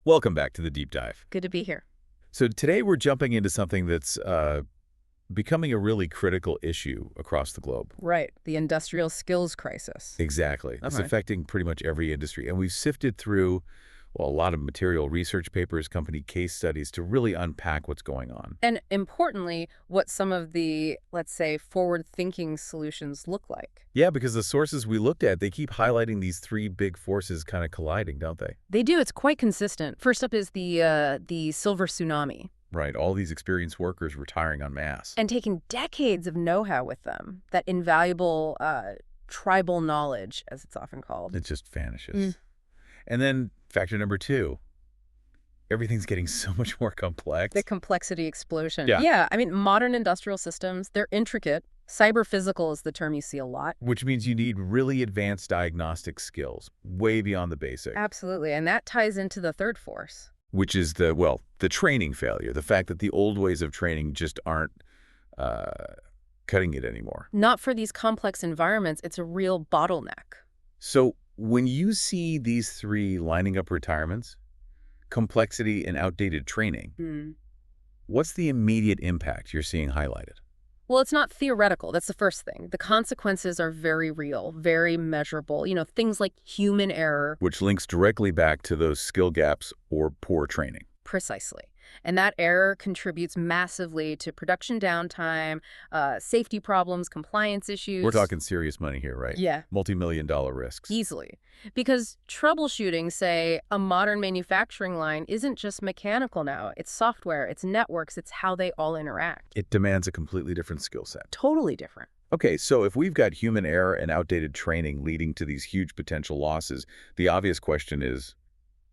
Welcome back to the Deep Dive. Good to be here. So today we're jumping into something that's becoming a really critical issue across the globe. Right. The industrial skills crisis. Exactly. It's Okay. affecting pretty much every industry. And we've sifted through, well, a lot of material, research papers, company case studies to really unpack what's going on. And importantly, what some of the, let's say, forward-thinking solutions look like. Yeah, because the sources we looked at, they keep highlighting these three big forces kind of colliding, don't they? They do. It's quite consistent. First up is the silver tsunami. Right. All these experienced workers retiring en masse. And taking decades of know-how with them, that invaluable tribal knowledge, as it's often called. It just vanishes. And then factor number two, everything's getting so much more complex. The complexity explosion. Yeah. Yeah, I mean, modern industrial systems, they're intricate. Cyber-physical is the term you see a lot. Which means you need really advanced diagnostic skills, way beyond the basic. Absolutely, and that ties into the third force. Which is the training failure, the fact that the old ways of training just aren't cutting it anymore. Not for these complex environments, it's a real bottleneck. So when you see these three lining up retirements, complexity and outdated training, what's the immediate impact you're seeing highlighted? Well, it's not theoretical. That's the first thing. The consequences are very real, very measurable. You know, things like human error. Which links directly back to those skill gaps or poor training. Precisely. And that error contributes massively to production downtime, safety problems, compliance issues. We're talking serious money here, right? Yeah. Multi-million-dollar risks. Easily. Because troubleshooting, say, a modern manufacturing line isn't just mechanical now. It's software, it's networks, it's how they all interact. It demands a completely different skill set. Totally different. Okay, so if we've got human error and outdated training leading to these huge potential losses, the obvious question is,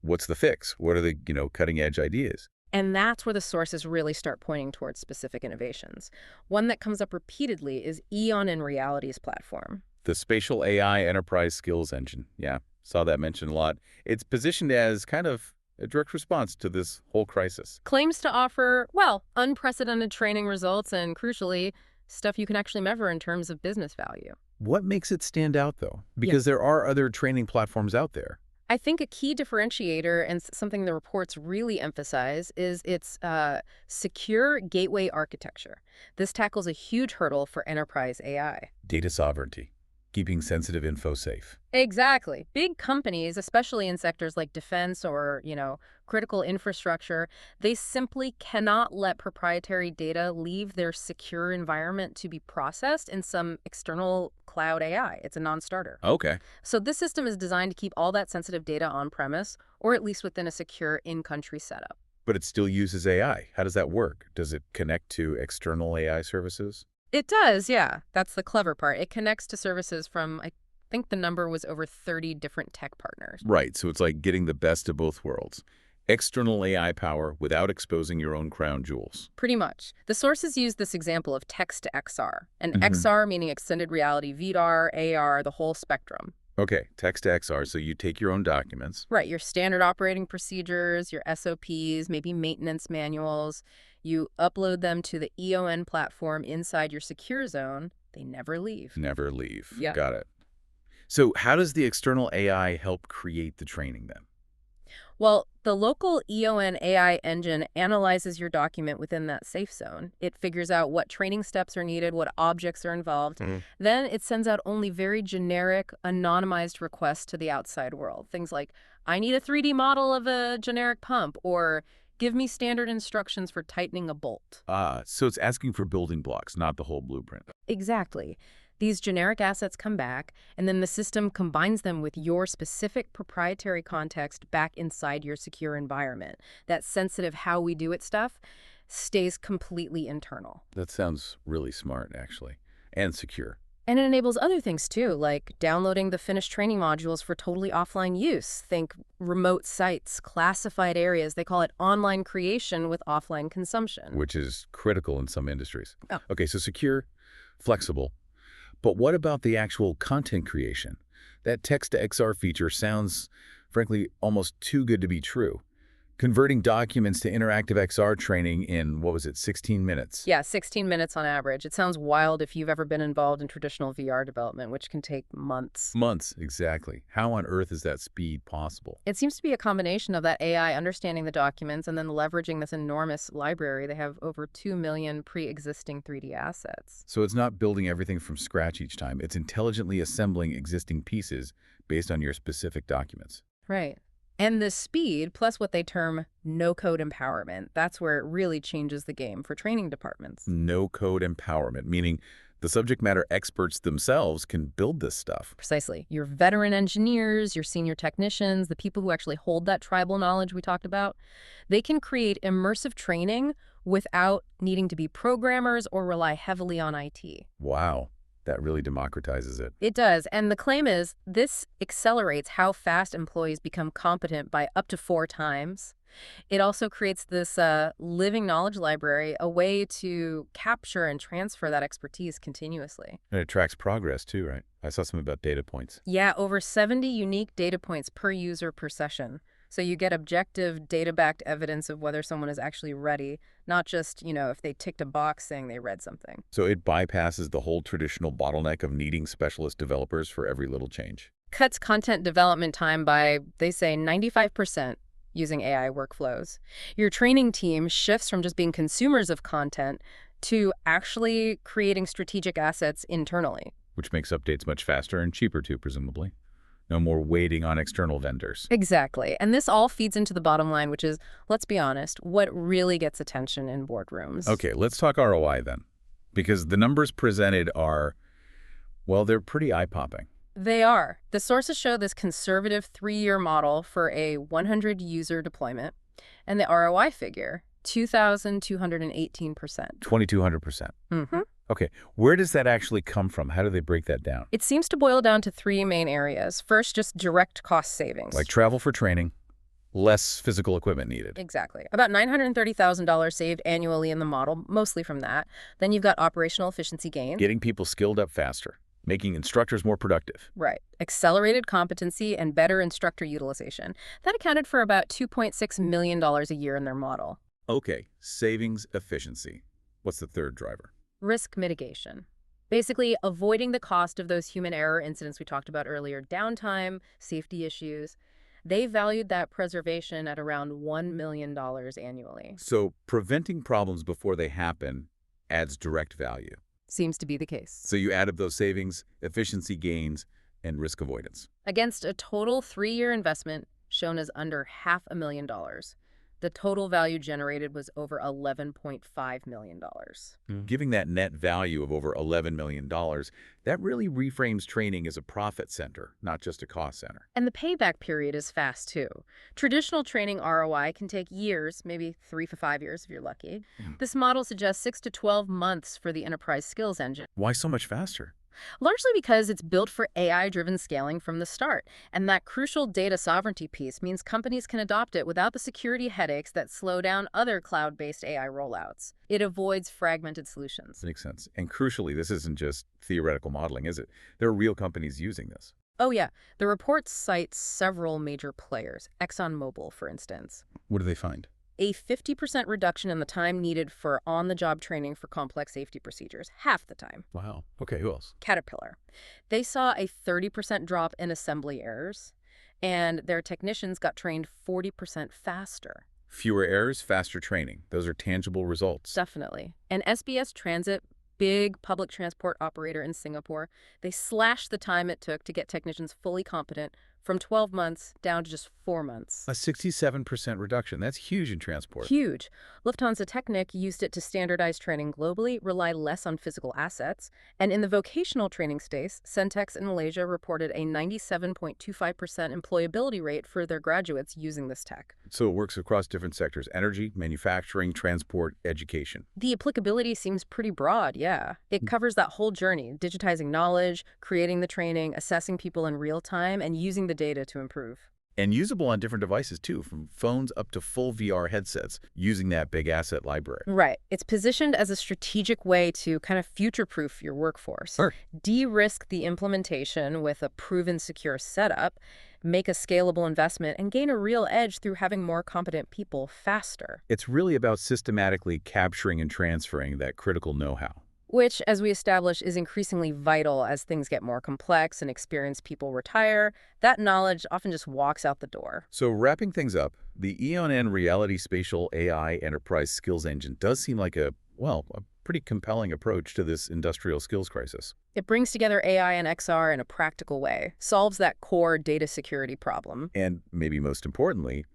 what's the fix? What are the, cutting-edge ideas? And that's where the sources really start pointing towards specific innovations. One that comes up repeatedly is EON Reality's platform. The Spatial AI Enterprise Skills Engine. Yeah, saw that mentioned a lot. It's positioned as kind of a direct response to this whole crisis. Claims to offer, well, unprecedented training results and, crucially, stuff you can actually measure in terms of business value. What makes it stand out, though? Because there are other training platforms out there. I think a key differentiator and something the reports really emphasize is its secure gateway architecture. This tackles a huge hurdle for enterprise AI. Data sovereignty, keeping sensitive info safe. Exactly. Big companies, especially in sectors like defense or, critical infrastructure, they simply cannot let proprietary data leave their secure environment to be processed in some external cloud AI. It's a non-starter. Okay. So this system is designed to keep all that sensitive data on-premise, or at least within a secure in-country setup. But it still uses AI. How does that work? Does it connect to external AI services? It does, yeah. That's the clever part. It connects to services from, I think the number was over 30 different tech partners. Right, so it's like getting the best of both worlds. External AI power without exposing your own crown jewels. Pretty much. The sources use this example of text to XR, and XR meaning extended reality, VDR, AR, the whole spectrum. Okay, text to XR, so you take your own documents. Right, your standard operating procedures, your SOPs, maybe maintenance manuals. You upload them to the EON platform inside your secure zone. They never leave. Never leave. Yeah. Got it. So how does the external AI help create the training then? Well, the local EON AI engine analyzes your document within that safe zone. It figures out what training steps are needed, what objects are involved. Then it sends out only very generic, anonymized requests to the outside world. Things like, I need a 3D model of a generic pump, or give me standard instructions for tightening a bolt. So it's asking for building blocks, not the whole blueprint. Exactly. These generic assets come back, and then the system combines them with your specific proprietary context back inside your secure environment. That sensitive how we do it stuff stays completely internal. That sounds really smart, actually, and secure. And it enables other things, too, like downloading the finished training modules for totally offline use. Think remote sites, classified areas. They call it online creation with offline consumption. Which is critical in some industries. Oh. Okay, so secure, flexible. But what about the actual content creation? That text-to-XR feature sounds, frankly, almost too good to be true. Converting documents to interactive XR training in, what was it, 16 minutes? Yeah, 16 minutes on average. It sounds wild if you've ever been involved in traditional VR development, which can take months. Months, exactly. How on earth is that speed possible? It seems to be a combination of that AI understanding the documents and then leveraging this enormous library. They have over 2 million pre-existing 3D assets. So it's not building everything from scratch each time. It's intelligently assembling existing pieces based on your specific documents. Right. And the speed, plus what they term no-code empowerment, that's where it really changes the game for training departments. No-code empowerment, meaning the subject matter experts themselves can build this stuff. Precisely. Your veteran engineers, your senior technicians, the people who actually hold that tribal knowledge we talked about, they can create immersive training without needing to be programmers or rely heavily on IT. Wow. That really democratizes it. It does. And the claim is this accelerates how fast employees become competent by up to 4 times. It also creates this living knowledge library, a way to capture and transfer that expertise continuously. And it tracks progress too, right? I saw something about data points. Yeah, over 70 unique data points per user per session. So you get objective, data-backed evidence of whether someone is actually ready, not just, if they ticked a box saying they read something. So it bypasses the whole traditional bottleneck of needing specialist developers for every little change. Cuts content development time by, they say, 95% using AI workflows. Your training team shifts from just being consumers of content to actually creating strategic assets internally. Which makes updates much faster and cheaper too, presumably. No more waiting on external vendors. Exactly. And this all feeds into the bottom line, which is, let's be honest, what really gets attention in boardrooms. Okay, let's talk ROI then. Because the numbers presented are, well, they're pretty eye-popping. They are. The sources show this conservative 3-year model for a 100-user deployment, and the ROI figure, 2,218%. 2,200%. Mm-hmm. Okay, where does that actually come from? How do they break that down? It seems to boil down to 3 main areas. First, just direct cost savings. Like travel for training, less physical equipment needed. Exactly. About $930,000 saved annually in the model, mostly from that. Then you've got operational efficiency gains. Getting people skilled up faster, making instructors more productive. Right. Accelerated competency and better instructor utilization. That accounted for about $2.6 million a year in their model. Okay, savings efficiency. What's the third driver? Risk mitigation. Basically, avoiding the cost of those human error incidents we talked about earlier, downtime, safety issues. They valued that preservation at around $1 million annually. So preventing problems before they happen adds direct value. Seems to be the case. So you add up those savings, efficiency gains, and risk avoidance. Against a total 3-year investment shown as under $500,000. The total value generated was over $11.5 million. Giving that net value of over $11 million, that really reframes training as a profit center, not just a cost center. And the payback period is fast, too. Traditional training ROI can take years, maybe 3 to 5 years if you're lucky. This model suggests 6 to 12 months for the enterprise skills engine. Why so much faster? Largely because it's built for AI-driven scaling from the start. And that crucial data sovereignty piece means companies can adopt it without the security headaches that slow down other cloud-based AI rollouts. It avoids fragmented solutions. Makes sense. And crucially, this isn't just theoretical modeling, is it? There are real companies using this. Oh, yeah. The report cites several major players. ExxonMobil, for instance. What do they find? A 50% reduction in the time needed for on-the-job training for complex safety procedures, half the time. Wow. Okay, who else? Caterpillar. They saw a 30% drop in assembly errors, and their technicians got trained 40% faster. Fewer errors, faster training. Those are tangible results. Definitely. And SBS Transit, big public transport operator in Singapore, they slashed the time it took to get technicians fully competent from 12 months down to just 4 months. A 67% reduction. That's huge in transport. Huge. Lufthansa Technik used it to standardize training globally, rely less on physical assets. And in the vocational training space, Centex in Malaysia reported a 97.25% employability rate for their graduates using this tech. So it works across different sectors: energy, manufacturing, transport, education. The applicability seems pretty broad, yeah. It covers that whole journey, digitizing knowledge, creating the training, assessing people in real time, and using the data to improve. And usable on different devices, too, from phones up to full VR headsets, using that big asset library. Right. It's positioned as a strategic way to kind of future-proof your workforce. Sure. De-risk the implementation with a proven secure setup, make a scalable investment, and gain a real edge through having more competent people faster. It's really about systematically capturing and transferring that critical know-how. Which, as we established, is increasingly vital as things get more complex and experienced people retire. That knowledge often just walks out the door. So wrapping things up, the EON Reality Spatial AI Enterprise Skills Engine does seem like a pretty compelling approach to this industrial skills crisis. It brings together AI and XR in a practical way, solves that core data security problem. And maybe most importantly,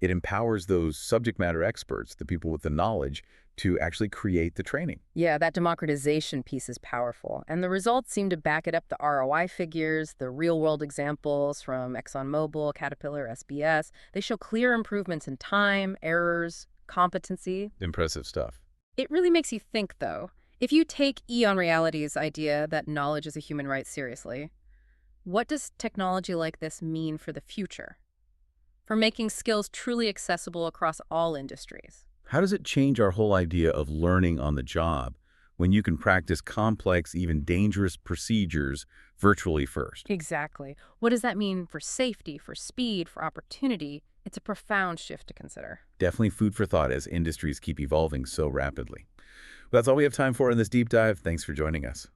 it empowers those subject matter experts, the people with the knowledge, to actually create the training. Yeah, that democratization piece is powerful, and the results seem to back it up. The ROI figures, the real-world examples from ExxonMobil, Caterpillar, SBS, they show clear improvements in time, errors, competency. Impressive stuff. It really makes you think, though. If you take EON Reality's idea that knowledge is a human right seriously, what does technology like this mean for the future? For making skills truly accessible across all industries? How does it change our whole idea of learning on the job when you can practice complex, even dangerous procedures virtually first? Exactly. What does that mean for safety, for speed, for opportunity? It's a profound shift to consider. Definitely food for thought as industries keep evolving so rapidly. Well, that's all we have time for in this deep dive. Thanks for joining us.